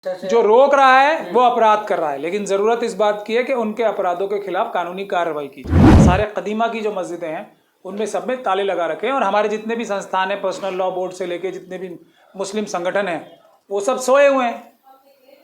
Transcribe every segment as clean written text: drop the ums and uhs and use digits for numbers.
जो रोक रहा है वो अपराध कर रहा है, लेकिन ज़रूरत इस बात की है कि उनके अपराधों के खिलाफ कानूनी कार्रवाई की जाए। सारे कदीमा की जो मस्जिदें हैं उनमें सब में ताले लगा रखे हैं और हमारे जितने भी संस्थान हैं, पर्सनल लॉ बोर्ड से लेके जितने भी मुस्लिम संगठन हैं, वो सब सोए हुए हैं।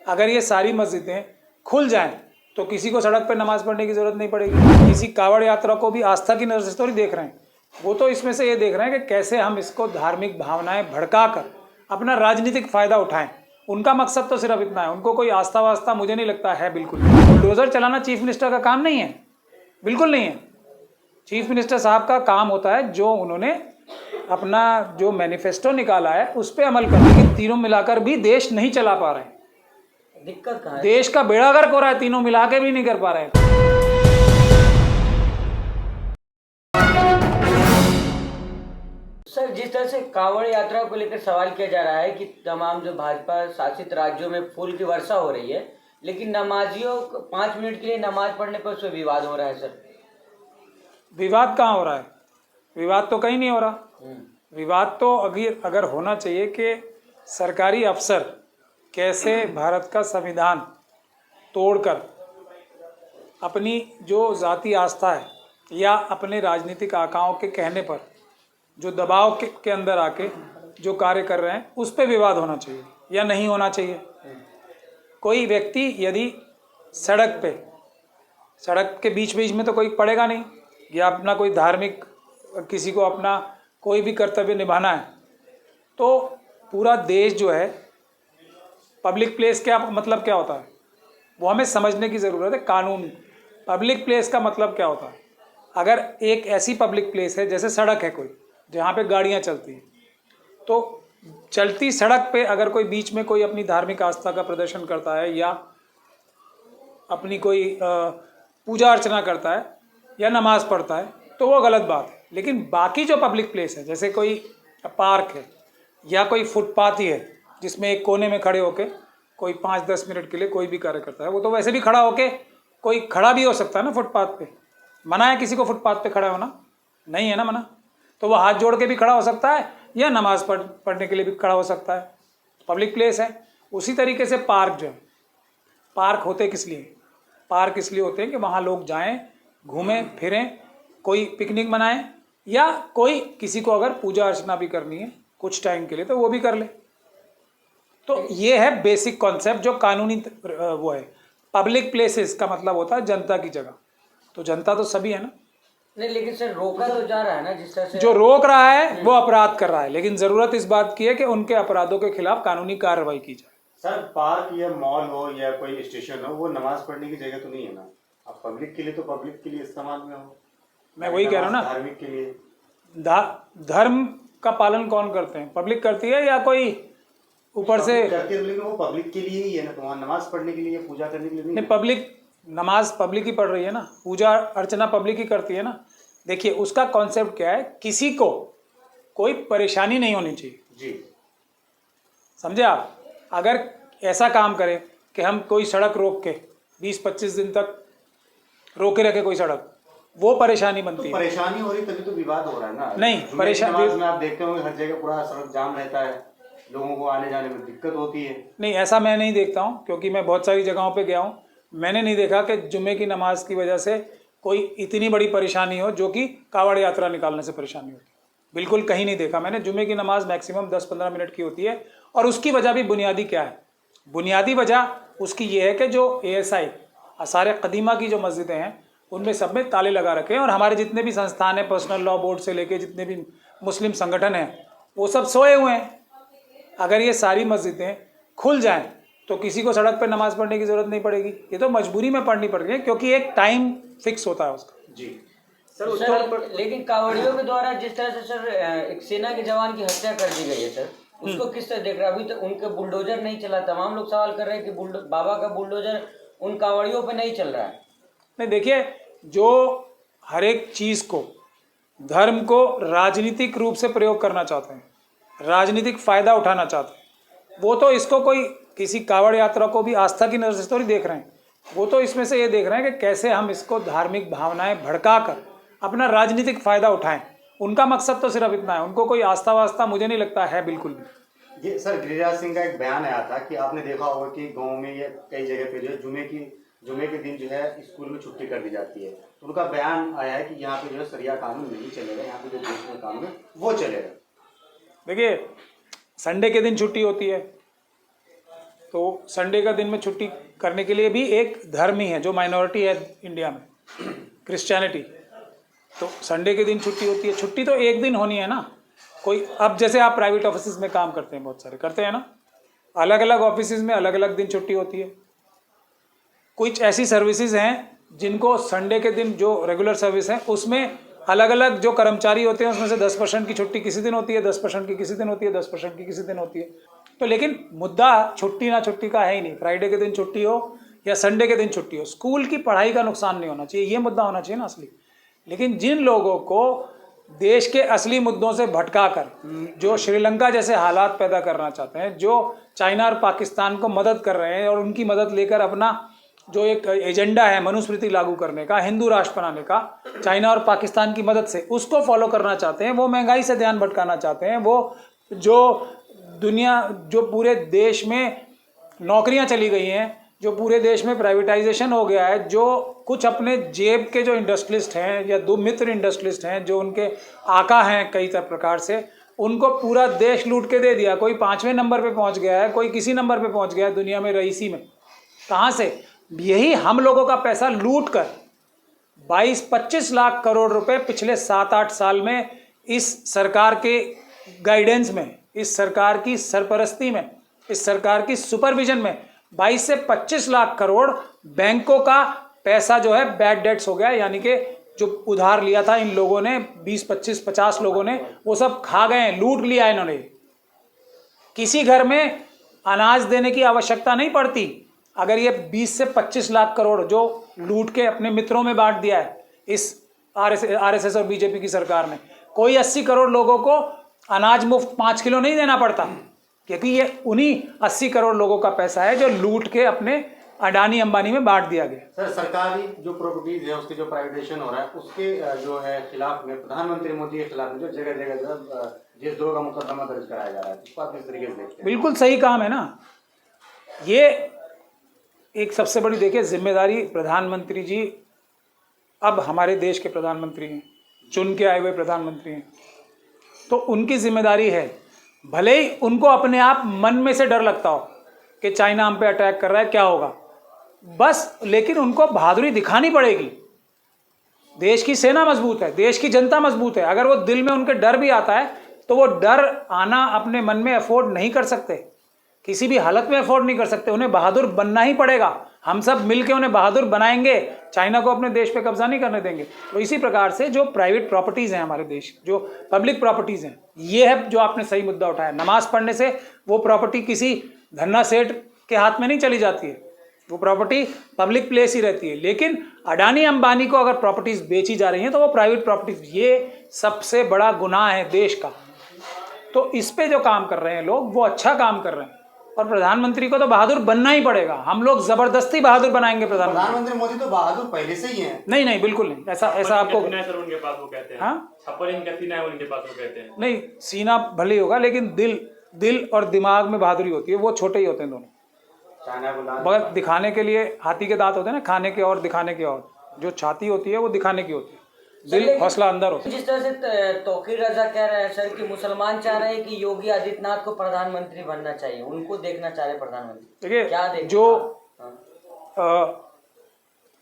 अगर ये सारी मस्जिदें खुल जाएं तो किसी को सड़क पर नमाज पढ़ने की ज़रूरत नहीं पड़ेगी। किसी कावड़ यात्रा को भी आस्था की नज़र से थोड़ी देख रहे हैं, वो तो इसमें से ये देख रहे हैं कि कैसे हम इसको धार्मिक भावनाएं भड़का कर अपना राजनीतिक फ़ायदा उठाएं। उनका मकसद तो सिर्फ इतना है, उनको कोई आस्था वास्ता मुझे नहीं लगता है। बिल्कुल बुलडोज़र चलाना चीफ मिनिस्टर का काम नहीं है, बिल्कुल नहीं है। चीफ मिनिस्टर साहब का काम होता है जो उन्होंने अपना जो मैनिफेस्टो निकाला है उस पर अमल करने की। तीनों मिलाकर भी देश नहीं चला पा रहे हैं। दिक्कत कहाँ है? देश का बेड़ा गर्क हो रहा है, तीनों मिला के भी नहीं कर पा रहे हैं। सर, जिस तरह से कांवड़ यात्रा को लेकर सवाल किया जा रहा है कि तमाम जो भाजपा शासित राज्यों में फूल की वर्षा हो रही है, लेकिन नमाजियों 5 मिनट के लिए नमाज पढ़ने पर उसमें विवाद हो रहा है। सर, विवाद कहाँ हो रहा है? विवाद तो कहीं नहीं हो रहा। विवाद तो अगर होना चाहिए कि सरकारी अफसर कैसे भारत का संविधान तोड़कर अपनी जो ज़ाती आस्था है या अपने राजनीतिक आकाओं के कहने पर जो दबाव के अंदर आके जो कार्य कर रहे हैं उस पर विवाद होना चाहिए या नहीं होना चाहिए। कोई व्यक्ति यदि सड़क के बीच बीच में तो कोई पड़ेगा नहीं, या अपना कोई धार्मिक किसी को अपना कोई भी कर्तव्य निभाना है, तो पूरा देश जो है पब्लिक प्लेस क्या मतलब क्या होता है वो हमें समझने की ज़रूरत है। कानून पब्लिक प्लेस का मतलब क्या होता है? अगर एक ऐसी पब्लिक प्लेस है जैसे सड़क है कोई जहाँ पे गाड़ियाँ चलती हैं, तो चलती सड़क पे अगर कोई बीच में कोई अपनी धार्मिक आस्था का प्रदर्शन करता है या अपनी कोई पूजा अर्चना करता है या नमाज पढ़ता है तो वो गलत बात है। लेकिन बाकी जो पब्लिक प्लेस है जैसे कोई पार्क है या कोई फुटपाथ ही है जिसमें एक कोने में खड़े होके कोई 5-10 मिनट के लिए कोई भी कार्य करता है, वो तो वैसे भी खड़ा होके कोई खड़ा भी हो सकता है ना फुटपाथ पे। मना है किसी को फुटपाथ पे खड़ा होना? नहीं है ना मना। तो वो हाथ जोड़ के भी खड़ा हो सकता है या नमाज पढ़ने के लिए भी खड़ा हो सकता है, पब्लिक प्लेस है। उसी तरीके से पार्क जो है, पार्क होते किस लिए? पार्क इसलिए होते हैं कि वहाँ लोग जाएं, घूमें फिरें, कोई पिकनिक मनाएं या कोई किसी को अगर पूजा अर्चना भी करनी है कुछ टाइम के लिए तो वो भी कर ले। तो ये है बेसिक कॉन्सेप्ट जो कानूनी वो है। पब्लिक प्लेसेस का मतलब होता है जनता की जगह, तो जनता तो सभी है ना। नहीं, लेकिन सर रोका तो जा रहा है ना, जिस तरह से जो रोक रहा है वो अपराध कर रहा है, लेकिन ज़रूरत इस बात की है कि उनके अपराधों के खिलाफ कानूनी कार्रवाई की जाए। सर, पार्क या मॉल हो या कोई स्टेशन हो, वो नमाज पढ़ने की जगह तो नहीं है ना। अब पब्लिक के लिए तो पब्लिक के लिए इस्तेमाल में हो। मैं वही कह रहा हूँ ना, धार्मिक के लिए धर्म का पालन कौन करते हैं? पब्लिक करती है या कोई ऊपर से करती है? लेकिन वो पब्लिक के लिए ही है ना, तो वहाँ नमाज पढ़ने के लिए, पूजा करने के लिए नहीं। पब्लिक नमाज पब्लिक ही पढ़ रही है ना, पूजा अर्चना पब्लिक ही करती है ना। देखिए उसका कॉन्सेप्ट क्या है, किसी को कोई परेशानी नहीं होनी चाहिए जी, समझे आप? अगर ऐसा काम करें कि हम कोई सड़क रोक के 20-25 दिन तक रोके रखे कोई सड़क, वो परेशानी बनती है। परेशानी हो रही तभी तो विवाद हो रहा है ना। नहीं, परेशानी में आप देखते होंगे हर जगह पूरा सड़क जाम रहता है, लोगों को आने जाने में दिक्कत होती है। नहीं, ऐसा मैं नहीं देखता हूँ, क्योंकि मैं बहुत सारी जगहों पे गया हूँ। मैंने नहीं देखा कि जुम्मे की नमाज की वजह से कोई इतनी बड़ी परेशानी हो जो कि कावड़ यात्रा निकालने से परेशानी होती। बिल्कुल कहीं नहीं देखा मैंने। जुम्मे की नमाज मैक्सिमम 10-15 मिनट की होती है, और उसकी वजह भी बुनियादी क्या है? बुनियादी वजह उसकी ये है कि जो ASI आसार कदीमा की जो मस्जिदें हैं उनमें सब में ताले लगा रखे हैं, और हमारे जितने भी संस्थान हैं, पर्सनल लॉ बोर्ड से लेके जितने भी मुस्लिम संगठन हैं, वो सब सोए हुए हैं। अगर ये सारी मस्जिदें खुल जाएं तो किसी को सड़क पर नमाज पढ़ने की ज़रूरत नहीं पड़ेगी। ये तो मजबूरी में पढ़नी पड़ रही है, क्योंकि एक टाइम फिक्स होता है उसका। जी सर, लेकिन कांवड़ियों के द्वारा जिस तरह से सर एक सेना के जवान की हत्या कर दी गई है, सर उसको किस तरह देख रहा है? अभी तो उनके बुलडोजर नहीं चला, तमाम लोग सवाल कर रहे हैं कि बाबा का बुलडोजर उन कांवड़ियों पे नहीं चल रहा है। नहीं, देखिए जो हर एक चीज़ को, धर्म को राजनीतिक रूप से प्रयोग करना चाहते हैं, राजनीतिक फ़ायदा उठाना चाहते हैं, वो तो इसको कोई किसी कावड़ यात्रा को भी आस्था की नज़र से थोड़ी देख रहे हैं। वो तो इसमें से ये देख रहे हैं कि कैसे हम इसको धार्मिक भावनाएं भड़का कर अपना राजनीतिक फ़ायदा उठाएं। उनका मकसद तो सिर्फ इतना है, उनको कोई आस्था वास्ता मुझे नहीं लगता है बिल्कुल भी। ये सर गिरिराज सिंह का एक बयान आया था कि आपने देखा होगा कि गांव में या कई जगह पे जो है जुमे के दिन जो है स्कूल में छुट्टी कर दी जाती है। तो उनका बयान आया है कि यहाँ पे जो है शरिया कानून नहीं चलेगा, यहाँ पे जो देश में कानून है वो चलेगा। देखिए, संडे के दिन छुट्टी होती है, तो संडे का दिन में छुट्टी करने के लिए भी एक धर्म ही है जो माइनॉरिटी है इंडिया में, क्रिश्चियनिटी। तो संडे के दिन छुट्टी होती है। छुट्टी तो एक दिन होनी है ना। कोई अब जैसे आप प्राइवेट ऑफिस में काम करते हैं, बहुत सारे करते हैं ना, अलग अलग ऑफिस में अलग अलग दिन छुट्टी होती है। कुछ ऐसी सर्विसेज हैं जिनको संडे के दिन, जो रेगुलर सर्विस है उसमें अलग अलग जो कर्मचारी होते हैं उसमें से 10% की छुट्टी किसी दिन होती है, 10% की किसी दिन होती है, 10% की किसी दिन होती है। तो लेकिन मुद्दा छुट्टी ना छुट्टी का है ही नहीं। फ्राइडे के दिन छुट्टी हो या संडे के दिन छुट्टी हो, स्कूल की पढ़ाई का नुकसान नहीं होना चाहिए, ये मुद्दा होना चाहिए ना असली। लेकिन जिन लोगों को देश के असली मुद्दों से भटका कर, जो श्रीलंका जैसे हालात पैदा करना चाहते हैं, जो चाइना और पाकिस्तान को मदद कर रहे हैं और उनकी मदद लेकर अपना जो एक एजेंडा है मनुस्मृति लागू करने का, हिंदू राष्ट्र बनाने का, चाइना और पाकिस्तान की मदद से उसको फॉलो करना चाहते हैं, वो महंगाई से ध्यान भटकाना चाहते हैं, वो जो पूरे देश में नौकरियां चली गई हैं, जो पूरे देश में प्राइवेटाइजेशन हो गया है, जो कुछ अपने जेब के जो इंडस्ट्रियलिस्ट हैं या दो मित्र इंडस्ट्रियलिस्ट हैं जो उनके आका हैं कई प्रकार से, उनको पूरा देश लूट के दे दिया। कोई 5वें नंबर पे पहुंच गया है, कोई किसी नंबर पे पहुंच गया है दुनिया में रईसी में। कहाँ से? यही हम लोगों का पैसा लूट कर 22-25 लाख करोड़ रुपए पिछले 7-8 साल में इस सरकार के गाइडेंस में, इस सरकार की सरपरस्ती में, इस सरकार की सुपरविजन में 22 से 25 लाख करोड़ बैंकों का पैसा जो है बैड डेट्स हो गया। यानी कि जो उधार लिया था इन लोगों ने, 20-25-50 लोगों ने, वो सब खा गए हैं, लूट लिया इन्होंने। किसी घर में अनाज देने की आवश्यकता नहीं पड़ती अगर ये 20 से 25 लाख करोड़ जो लूट के अपने मित्रों में बांट दिया है इस आरएसएस और बीजेपी की सरकार ने। कोई 80 करोड़ लोगों को अनाज मुफ्त 5 किलो नहीं देना पड़ता, क्योंकि ये उन्हीं 80 करोड़ लोगों का पैसा है जो लूट के अपने अडानी अंबानी में बांट दिया गया। सर, सरकारी जो प्रॉपर्टीज है उसके जो प्राइवेटाइजेशन हो रहा है उसके जो है खिलाफ में प्रधानमंत्री मोदी के खिलाफ में जो जगह जगह देशद्रोह का मुकदमा दर्ज कराया जा रहा है, इसको आप किस तरीके से देखते हैं? बिल्कुल सही काम है ना। ये एक सबसे बड़ी देखिए जिम्मेदारी, प्रधानमंत्री जी अब हमारे देश के प्रधानमंत्री हैं, चुन के आए हुए प्रधानमंत्री हैं, तो उनकी जिम्मेदारी है। भले ही उनको अपने आप मन में से डर लगता हो कि चाइना हम पे अटैक कर रहा है, क्या होगा, बस, लेकिन उनको बहादुरी दिखानी पड़ेगी। देश की सेना मजबूत है, देश की जनता मजबूत है। अगर वो दिल में उनके डर भी आता है तो वो डर आना अपने मन में अफोर्ड नहीं कर सकते, किसी भी हालत में अफोर्ड नहीं कर सकते। उन्हें बहादुर बनना ही पड़ेगा। हम सब मिलकर उन्हें बहादुर बनाएंगे, चाइना को अपने देश पे कब्जा नहीं करने देंगे। तो इसी प्रकार से जो प्राइवेट प्रॉपर्टीज हैं हमारे देश, जो पब्लिक प्रॉपर्टीज हैं, ये है जो आपने सही मुद्दा उठाया। नमाज पढ़ने से वो प्रॉपर्टी किसी धन्ना सेठ के हाथ में नहीं चली जाती है, वो प्रॉपर्टी पब्लिक प्लेस ही रहती है। लेकिन अडानी अंबानी को अगर प्रॉपर्टीज बेची जा रही हैं तो वो प्राइवेट प्रॉपर्टीज, ये सबसे बड़ा गुनाह है देश का। तो इस पे जो काम कर रहे हैं लोग, वो अच्छा काम कर रहे हैं। और प्रधानमंत्री को तो बहादुर बनना ही पड़ेगा। हम लोग जबरदस्ती बहादुर बनाएंगे प्रधानमंत्री मोदी तो बहादुर पहले से ही हैं। नहीं, बिल्कुल नहीं। ऐसा आपको सर उनके पास वो कहते हैं, हाँ, छप्पर इनका सीना है उनके पास, वो कहते हैं। नहीं, सीना भले ही होगा लेकिन दिल और दिमाग में बहादुरी होती है, वो छोटे ही होते हैं दोनों। चाइना को मगर दिखाने के लिए हाथी के दांत होते हैं ना, खाने के और दिखाने के और। जो छाती होती है वो दिखाने की होती है, दिल हौसला अंदर होता है। जिस तरह से तौकीर रजा कह रहे हैं सर कि मुसलमान चाह रहे हैं कि योगी आदित्यनाथ को प्रधानमंत्री बनना चाहिए, उनको देखना चाह रहे प्रधानमंत्री। देखिए, जो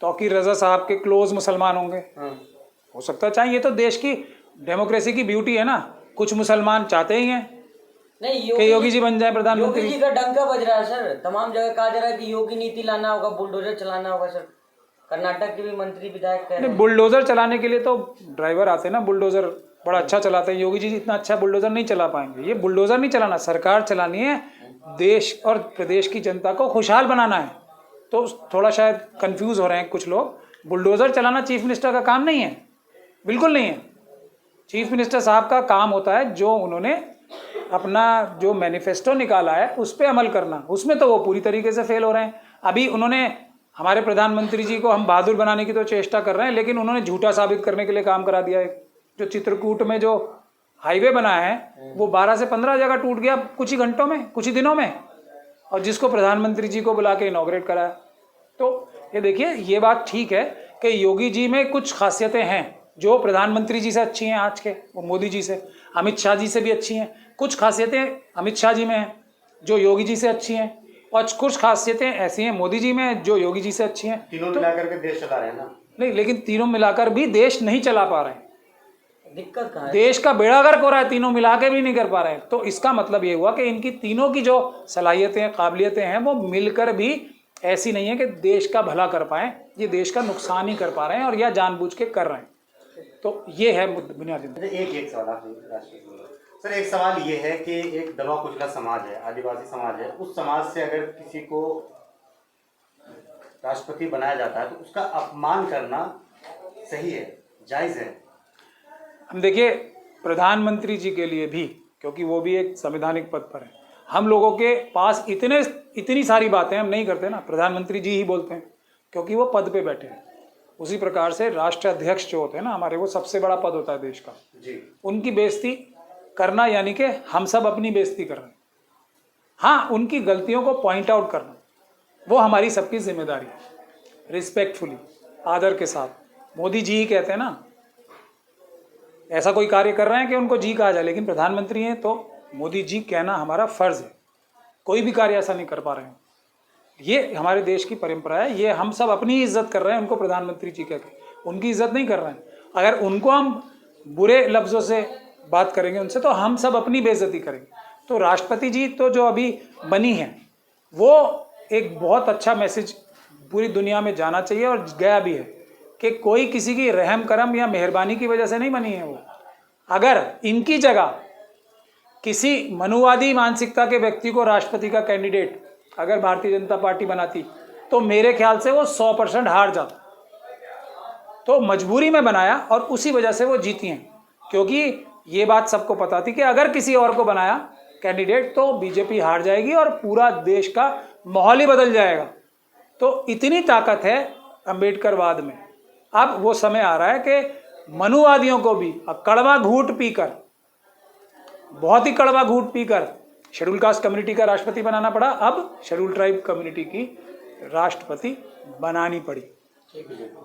तौकीर रजा साहब के क्लोज मुसलमान होंगे, हो सकता है, चाहे, ये तो देश की डेमोक्रेसी की ब्यूटी है ना। कुछ मुसलमान चाहते ही हैं नहीं योगी जी बन जाए प्रधानमंत्री। योगी जी का डंका बज रहा है सर, तमाम जगह कहा जा रहा है कि योगी नीति लाना होगा, बुलडोजर चलाना होगा सर। कर्नाटक के भी मंत्री विधायक कह रहे हैं। बुलडोजर चलाने के लिए तो ड्राइवर आते हैं ना, बुलडोजर बड़ा अच्छा चलाते हैं। योगी जी इतना अच्छा बुलडोजर नहीं चला पाएंगे। ये बुलडोजर नहीं चलाना, सरकार चलानी है, देश और प्रदेश की जनता को खुशहाल बनाना है। तो थोड़ा शायद कंफ्यूज हो रहे हैं कुछ लोग। बुलडोजर चलाना चीफ मिनिस्टर का काम नहीं है, बिल्कुल नहीं है। चीफ मिनिस्टर साहब का काम होता है जो उन्होंने अपना जो मैनिफेस्टो निकाला है उस पर अमल करना। उसमें तो वो पूरी तरीके से फेल हो रहे हैं। अभी उन्होंने हमारे प्रधानमंत्री जी को हम बहादुर बनाने की तो चेष्टा कर रहे हैं, लेकिन उन्होंने झूठा साबित करने के लिए काम करा दिया है। जो चित्रकूट में जो हाईवे बना है वो 12 से 15 जगह टूट गया कुछ ही घंटों में, कुछ ही दिनों में, और जिसको प्रधानमंत्री जी को बुला के इनॉग्रेट कराया। तो ये देखिए, ये बात ठीक है कि योगी जी में कुछ खासियतें हैं जो प्रधानमंत्री जी से अच्छी हैं आज के, वो मोदी जी से, अमित शाह जी से भी अच्छी हैं। कुछ खासियतें अमित शाह जी में हैं जो योगी जी से अच्छी हैं, और कुछ खासियतें ऐसी हैं मोदी जी में जो योगी जी से अच्छी हैं। तीनों मिलाकर के देश चला रहे हैं ना। नहीं, लेकिन तीनों मिलाकर भी देश नहीं चला पा रहे हैं। दिक्कत कहाँ है? देश का बेड़ा गर्क हो रहा है, तीनों मिला के भी नहीं कर पा रहे हैं। तो इसका मतलब ये हुआ कि इनकी तीनों की जो सलाहियतें, काबिलियतें हैं, वो मिलकर भी ऐसी नहीं है कि देश का भला कर पाए, ये देश का नुकसान ही कर पा रहे हैं, और यह जानबूझ के कर रहे हैं। तो ये है बुनियादी। एक सवाल राष्ट्रीय सर, एक सवाल ये है कि एक दबा कुचला समाज है, आदिवासी समाज है, उस समाज से अगर किसी को राष्ट्रपति बनाया जाता है तो उसका अपमान करना सही है, जायज़ है? हम देखिए, प्रधानमंत्री जी के लिए भी, क्योंकि वो भी एक संवैधानिक पद पर है, हम लोगों के पास इतनी सारी बातें हम नहीं करते ना, प्रधानमंत्री जी ही बोलते हैं क्योंकि वो पद पे बैठे हैं। उसी प्रकार से राष्ट्र अध्यक्ष जो होते हैं ना हमारे, वो सबसे बड़ा पद होता है देश का जी। उनकी बेइज्जती करना यानी कि हम सब अपनी बेइज्जती कर रहे हैं। हाँ, उनकी गलतियों को पॉइंट आउट करना वो हमारी सबकी जिम्मेदारी है, रिस्पेक्टफुली, आदर के साथ। मोदी जी ही कहते हैं ना, ऐसा कोई कार्य कर रहे हैं कि उनको जी कहा जाए, लेकिन प्रधानमंत्री हैं तो मोदी जी कहना हमारा फर्ज है। कोई भी कार्य ऐसा नहीं कर पा रहे हैं, ये हमारे देश की परंपरा है। ये हम सब अपनी इज्जत कर रहे हैं, उनको प्रधानमंत्री जी कह के, उनकी इज्जत नहीं कर रहे हैं। अगर उनको हम बुरे लफ्ज़ों से बात करेंगे उनसे, तो हम सब अपनी बेइज्जती करेंगे। तो राष्ट्रपति जी तो जो अभी बनी है, वो एक बहुत अच्छा मैसेज पूरी दुनिया में जाना चाहिए, और गया भी है कि कोई किसी की रहम करम या मेहरबानी की वजह से नहीं बनी है वो। अगर इनकी जगह किसी मनुवादी मानसिकता के व्यक्ति को राष्ट्रपति का कैंडिडेट अगर भारतीय जनता पार्टी बनाती, तो मेरे ख्याल से वो 100% हार जाता। तो मजबूरी में बनाया, और उसी वजह से वो जीती हैं, क्योंकि ये बात सबको पता थी कि अगर किसी और को बनाया कैंडिडेट तो बीजेपी हार जाएगी और पूरा देश का माहौल ही बदल जाएगा। तो इतनी ताकत है अम्बेडकरवाद में। अब वो समय आ रहा है कि मनुवादियों को भी कड़वा घूंट पीकर, बहुत ही कड़वा घूंट पीकर, शेड्यूल कास्ट कम्युनिटी का राष्ट्रपति बनाना पड़ा। अब शेड्यूल ट्राइब कम्युनिटी की राष्ट्रपति बनानी पड़ी।